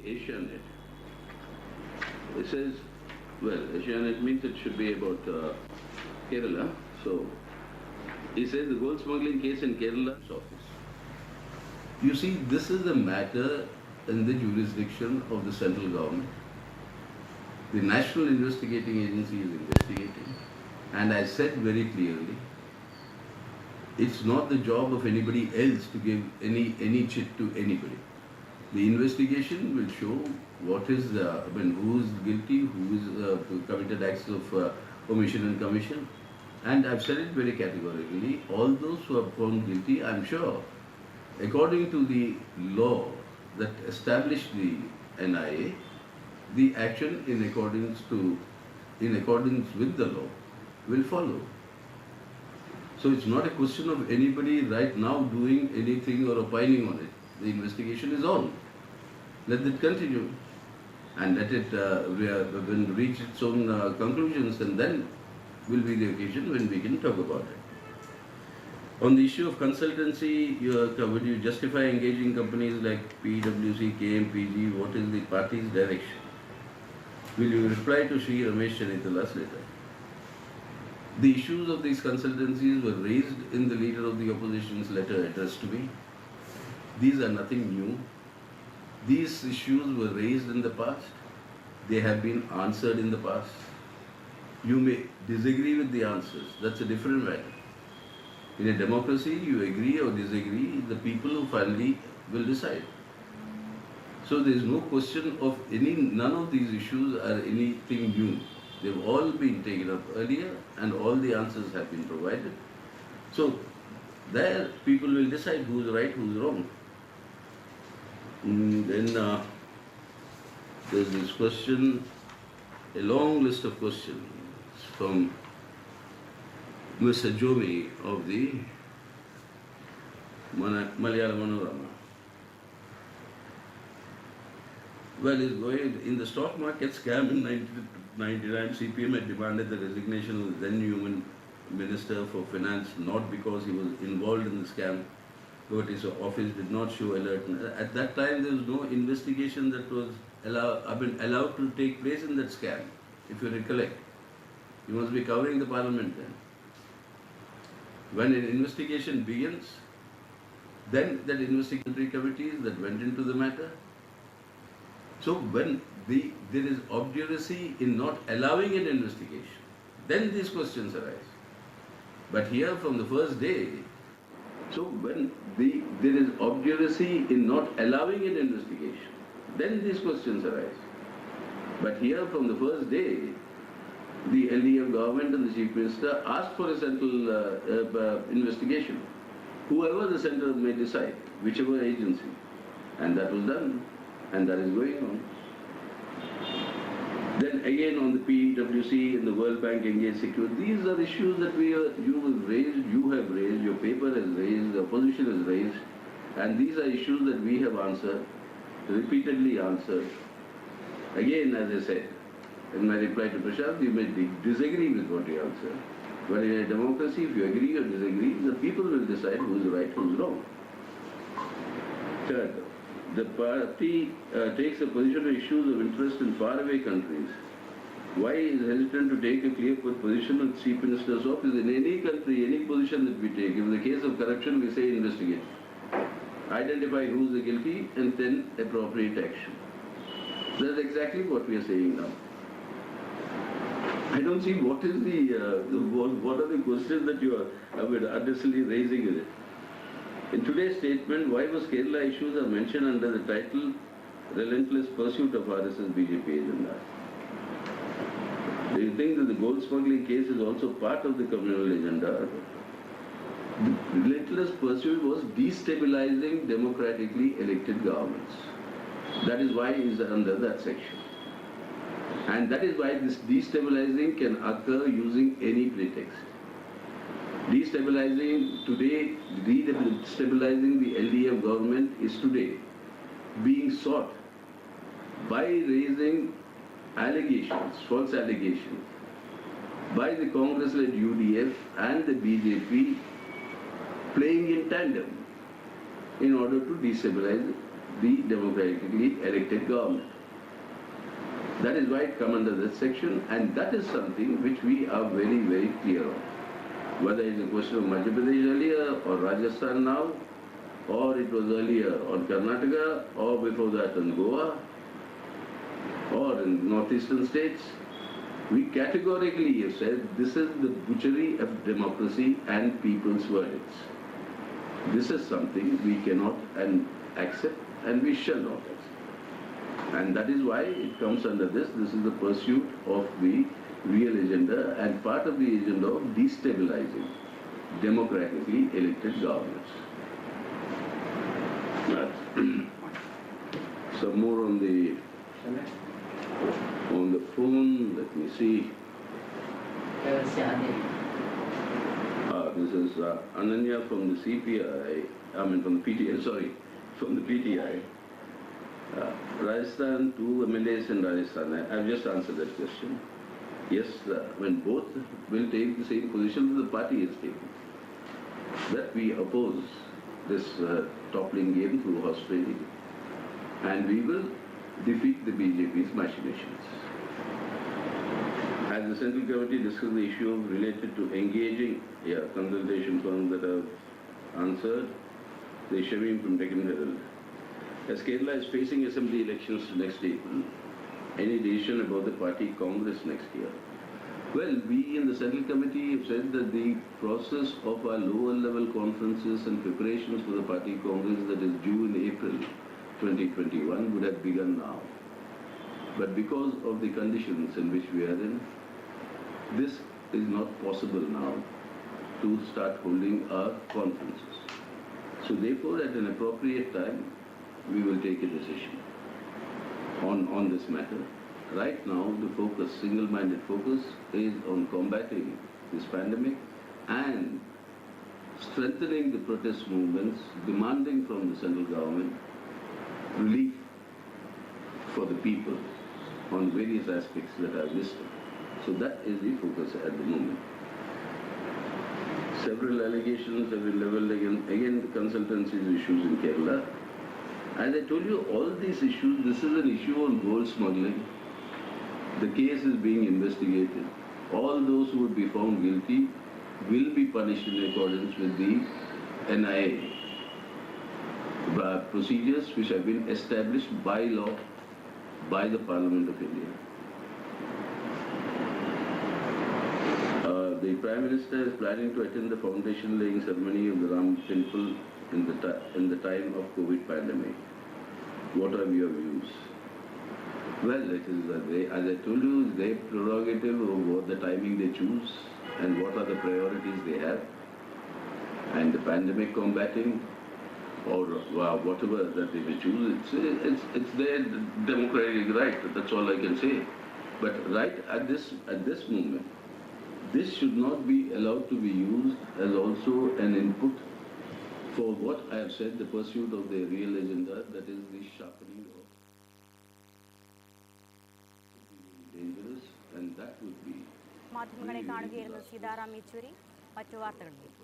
Asianet. It says, well, Asianet means it should be about Kerala. So, he says the gold smuggling case in Kerala's office. You see, this is a matter in the jurisdiction of the central government. The National Investigating Agency is investigating. And I said very clearly, it's not the job of anybody else to give any chit to anybody. The investigation will show what is who is guilty, who is committed acts of omission and commission. And I've said it very categorically, all those who are found guilty, I'm sure, according to the law that established the NIA, the action in accordance with the law will follow. So it's not a question of anybody right now doing anything or opining on it. The investigation is on. Let it continue and let it reach its own conclusions, and then will be the occasion when we can talk about it. On the issue of consultancy, would you justify engaging companies like PwC, KMPG? What is the party's direction? Will you reply to Shri Chanitala's letter? The issues of these consultancies were raised in the leader of the opposition's letter addressed to me. These are nothing new. These issues were raised in the past. They have been answered in the past. You may disagree with the answers. That's a different matter. In a democracy, you agree or disagree, the people who finally will decide. So there is no question of none of these issues are anything new. They've all been taken up earlier and all the answers have been provided. So there people will decide who's right, who's wrong. Then there's this question, a long list of questions from Mr. Jomi of the Malayalam. Well, it's going in the stock market scam in 1999. CPM had demanded the resignation of the then Union Minister for Finance, not because he was involved in the scam, but his office did not show alert. At that time, there was no investigation that was allowed to take place in that scam, if you recollect. You must be covering the parliament then. When an investigation begins, then that investigatory committees that went into the matter. So when there is obduracy in not allowing an investigation, then these questions arise. But here from the first day, so when there is obduracy in not allowing an investigation, then these questions arise. But here from the first day, the LDF government and the Chief Minister asked for a central investigation. Whoever the centre may decide, whichever agency. And that was done. And that is going on. Then again on the PwC and the World Bank engaged security, these are issues that you have raised, your paper has raised, the opposition has raised, and these are issues that we have answered, repeatedly answered. Again, as I said, in my reply to Prashant, you may disagree with what you answer. But in a democracy, if you agree or disagree, the people will decide who is right, who is wrong. Third, the party takes a position on issues of interest in faraway countries. Why is hesitant to take a clear-cut position on Chief Minister's office? In any country, any position that we take, in the case of corruption, we say investigate. Identify who is the guilty and then appropriate action. That's exactly what we are saying now. I don't see what is what are the questions that you are unnecessarily raising with it. In today's statement, why was Kerala issues are mentioned under the title Relentless Pursuit of RSS BJP Agenda? Do you think that the gold smuggling case is also part of the communal agenda? The relentless pursuit was destabilizing democratically elected governments. That is why it is under that section. And that is why this destabilizing can occur using any pretext. Destabilizing today, destabilizing the LDF government is today being sought by raising allegations, false allegations, by the Congress-led UDF and the BJP playing in tandem in order to destabilize the democratically elected government. That is why it comes under this section, and that is something which we are very, very clear on. Whether it is a question of Madhya Pradesh earlier, or Rajasthan now, or it was earlier on Karnataka, or before that on Goa, or in northeastern states, we categorically have said this is the butchery of democracy and people's verdicts. This is something we cannot accept and we shall not accept. And that is why it comes under this. This is the pursuit of the real agenda and part of the agenda of destabilizing democratically elected governments. Some more on the phone. Let me see. This is Ananya from the CPI. From the PTI. Sorry, from the PTI. Rajasthan, 2 MLAs in Rajasthan. I've just answered that question. Yes, when both will take the same position that the party is taking. That we oppose this toppling game through horse trading. And we will defeat the BJP's machinations. As the Central Committee discussed the issue related to engaging consultation firms that have answered, the Shamim from Deccan Herald. As Kerala is facing assembly elections next April, any decision about the party congress next year? Well, we in the Central Committee have said that the process of our lower level conferences and preparations for the party congress that is due in April 2021 would have begun now. But because of the conditions in which we are in, this is not possible now to start holding our conferences. So therefore, at an appropriate time, we will take a decision on this matter. Right now, the focus, single-minded focus, is on combating this pandemic and strengthening the protest movements, demanding from the central government relief for the people on various aspects that I've listed. So that is the focus at the moment. Several allegations have been leveled again the consultancies issues in Kerala. As I told you, all these issues, this is an issue on gold smuggling. The case is being investigated. All those who would be found guilty will be punished in accordance with the NIA procedures which have been established by law by the Parliament of India. The Prime Minister is planning to attend the foundation laying ceremony of the Ram Temple in the time of COVID pandemic. What are your views? Well, it is, as I told you, it's their prerogative of what the timing they choose and what are the priorities they have. And the pandemic combating or whatever that they may choose, it's their democratic right. That's all I can say. But right at this moment, this should not be allowed to be used as also an input for what I have said, the pursuit of the real agenda, that is the sharpening of dangerous, and that would be മാധ്യമങ്ങളെ കാണുകയായിരുന്നു സീതാറാം യെച്ചൂരി. മറ്റു വാർത്തകളിലേക്ക്.